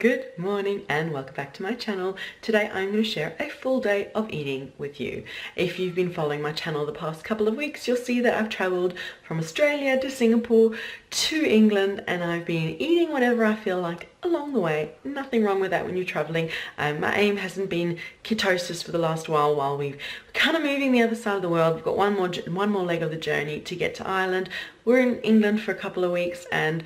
Good morning and welcome back to my channel. Today I'm going to share a full day of eating with you. If you've been following my channel the past couple of weeks, you'll see that I've traveled from Australia to Singapore to England, and I've been eating whatever I feel like along the way. Nothing wrong with that when you're traveling. My aim hasn't been ketosis for the last while we've kind of moving the other side of the world. We've got one more leg of the journey to get to Ireland. We're in England for a couple of weeks and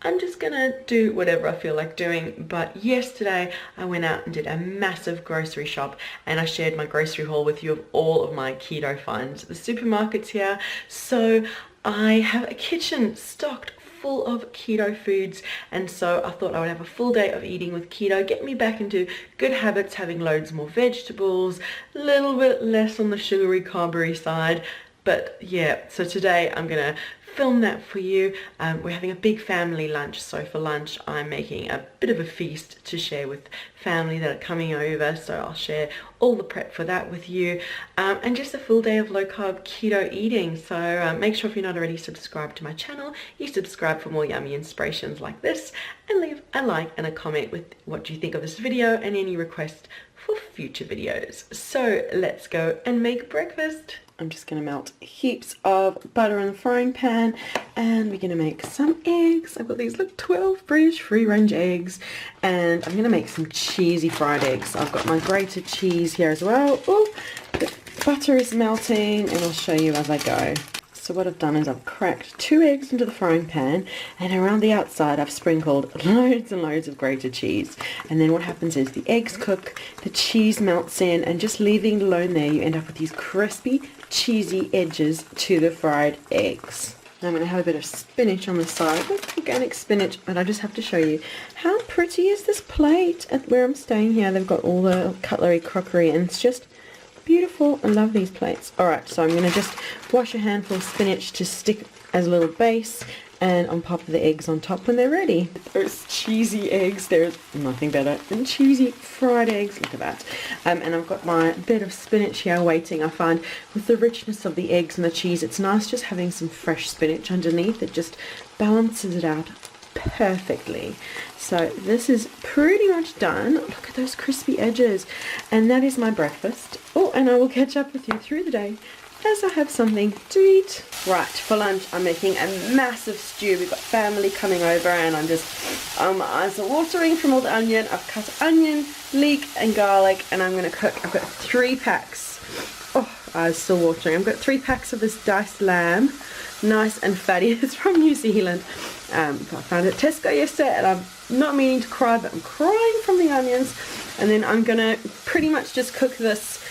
I'm just gonna do whatever I feel like doing. But yesterday I went out and did a massive grocery shop, and I shared my grocery haul with you of all of my keto finds at the supermarkets here. So I have a kitchen stocked full of keto foods, and so I thought I would have a full day of eating with keto, get me back into good habits, having loads more vegetables, a little bit less on the sugary carbery side. But yeah, so today I'm gonna film that for you. We're having a big family lunch, so for lunch I'm making a bit of a feast to share with family that are coming over, so I'll share all the prep for that with you, and just a full day of low carb keto eating. So make sure, if you're not already subscribed to my channel, you subscribe for more yummy inspirations like this, and leave a like and a comment with what you think of this video and any requests for future videos. So let's go and make breakfast. I'm just going to melt heaps of butter in the frying pan, and we're going to make some eggs. I've got these, look, 12 British free range eggs, and I'm going to make some cheesy fried eggs. I've got my grated cheese here as well. Oh, the butter is melting, and I'll show you as I go. So what I've done is I've cracked 2 eggs into the frying pan, and around the outside I've sprinkled loads and loads of grated cheese. And then what happens is the eggs cook, the cheese melts in, and just leaving it alone there, you end up with these crispy, cheesy edges to the fried eggs. Now I'm going to have a bit of spinach on the side. It's organic spinach, but I just have to show you how pretty is this plate at where I'm staying here. They've got all the cutlery, crockery, and it's just beautiful. I love these plates. Alright, so I'm going to just wash a handful of spinach to stick as a little base, and I'll pop the eggs on top when they're ready. Those cheesy eggs, there's nothing better than cheesy fried eggs. Look at that. And I've got my bit of spinach here waiting. I find with the richness of the eggs and the cheese, it's nice just having some fresh spinach underneath. It just balances it out perfectly. So this is pretty much done. Look at those crispy edges, and that is my breakfast. Oh, and I will catch up with you through the day as I have something to eat. Right, for lunch I'm making a massive stew. We've got family coming over, and I'm just my eyes are watering from all the onion. I've cut onion, leek and garlic, and I'm going to cook. I've got 3 packs. Oh, eyes still watering. I've got 3 packs of this diced lamb, nice and fatty. It's from New Zealand. I found it at Tesco yesterday, and I'm not meaning to cry, but I'm crying from the onions. And then I'm gonna pretty much just cook this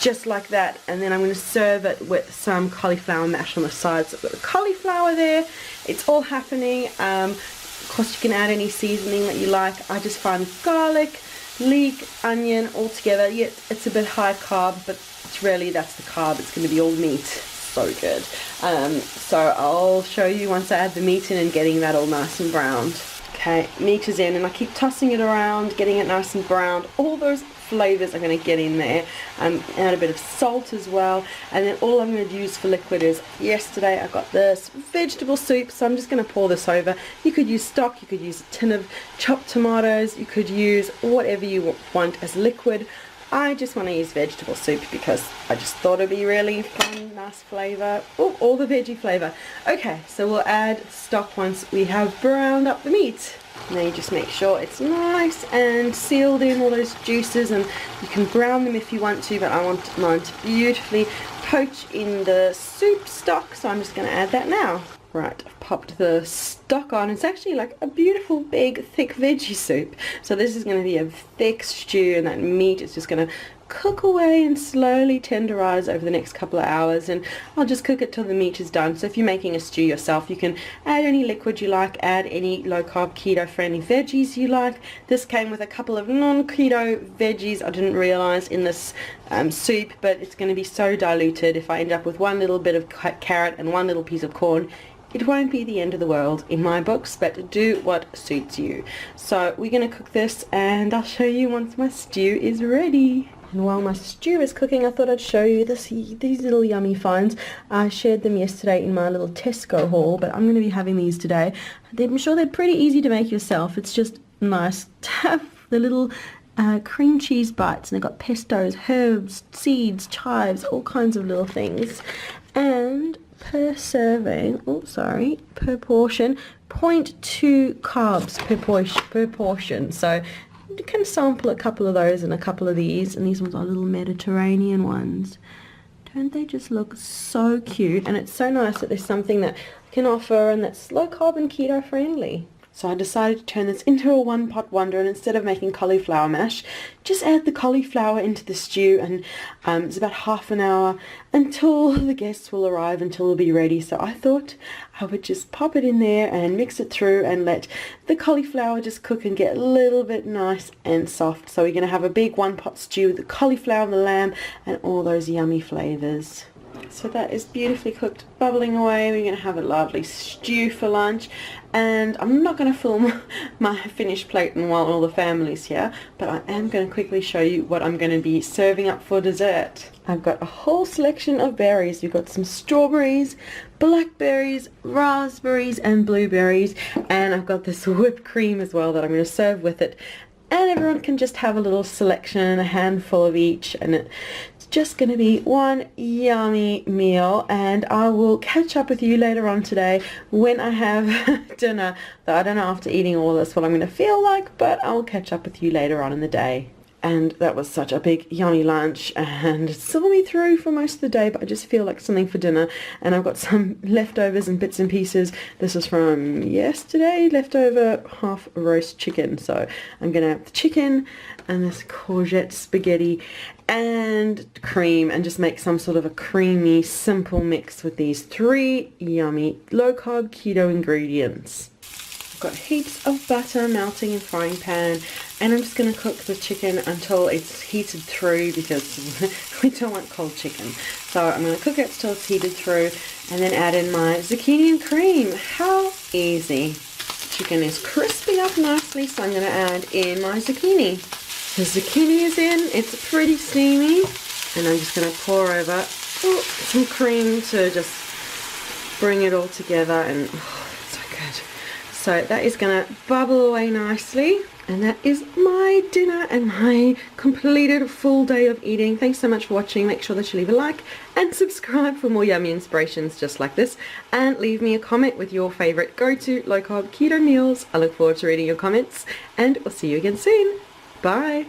just like that, and then I'm going to serve it with some cauliflower mash on the side. So I've got the cauliflower there. It's all happening. Of course you can add any seasoning that you like. I just find garlic, leek, onion all together. Yeah, it's a bit high carb, but it's really, that's the carb. It's going to be all meat. So good. So I'll show you once I add the meat in and getting that all nice and browned. Okay, meat is in, and I keep tossing it around, getting it nice and browned. All those flavors are going to get in there. Add a bit of salt as well, and then all I'm going to use for liquid is, yesterday I got this vegetable soup, so I'm just going to pour this over. You could use stock, you could use a tin of chopped tomatoes, you could use whatever you want as liquid. I just want to use vegetable soup because I just thought it'd be really fun, nice flavour. Oh, all the veggie flavour. Okay, so we'll add stock once we have browned up the meat. Now you just make sure it's nice and sealed in, all those juices, and you can brown them if you want to, but I want mine to beautifully poach in the soup stock, so I'm just going to add that now. Right, I've popped the stock on. It's actually like a beautiful big thick veggie soup. So this is going to be a thick stew, and that meat is just going to cook away and slowly tenderize over the next couple of hours, and I'll just cook it till the meat is done. So if you're making a stew yourself, you can add any liquid you like, add any low carb keto friendly veggies you like. This came with a couple of non-keto veggies I didn't realize in this soup, but it's going to be so diluted. If I end up with one little bit of carrot and one little piece of corn, it won't be the end of the world in my books, but do what suits you. So we're going to cook this, and I'll show you once my stew is ready. And while my stew is cooking, I thought I'd show you these little yummy finds. I shared them yesterday in my little Tesco haul, but I'm going to be having these today. I'm sure they're pretty easy to make yourself. It's just nice to have the little cream cheese bites, and they've got pestos, herbs, seeds, chives, all kinds of little things. And per serving, per portion, 0.2 carbs per portion. So you can sample a couple of those and a couple of these, and these ones are little Mediterranean ones. Don't they just look so cute? And it's so nice that there's something that I can offer and that's low carb and keto friendly. So I decided to turn this into a one-pot wonder, and instead of making cauliflower mash, just add the cauliflower into the stew, and it's about half an hour until the guests will arrive, until it'll be ready. So I thought I would just pop it in there and mix it through and let the cauliflower just cook and get a little bit nice and soft. So we're going to have a big one-pot stew with the cauliflower and the lamb and all those yummy flavors. So that is beautifully cooked, bubbling away. We're going to have a lovely stew for lunch, and I'm not going to film my finished plate and while all the family's here, but I am going to quickly show you what I'm going to be serving up for dessert. I've got a whole selection of berries. We've got some strawberries, blackberries, raspberries and blueberries, and I've got this whipped cream as well that I'm going to serve with it. And everyone can just have a little selection, a handful of each, and it's just going to be one yummy meal. And I will catch up with you later on today when I have dinner. Though I don't know after eating all this what I'm going to feel like, but I will catch up with you later on in the day. And that was such a big yummy lunch, and it saw me through for most of the day, but I just feel like something for dinner. And I've got some leftovers and bits and pieces. This is from yesterday, leftover half roast chicken. So I'm gonna have the chicken and this courgette spaghetti and cream, and just make some sort of a creamy simple mix with these 3 yummy low carb keto ingredients. I've got heaps of butter melting in frying pan, and I'm just going to cook the chicken until it's heated through, because we don't want cold chicken. So I'm going to cook it till it's heated through, and then add in my zucchini and cream. How easy. Chicken is crisping up nicely, so I'm going to add in my zucchini. The zucchini is in, it's pretty steamy, and I'm just going to pour over some cream to just bring it all together, and it's so good. So that is going to bubble away nicely, and that is my dinner and my completed full day of eating. Thanks so much for watching. Make sure that you leave a like and subscribe for more yummy inspirations just like this, and leave me a comment with your favorite go-to low carb keto meals. I look forward to reading your comments, and we'll see you again soon. Bye.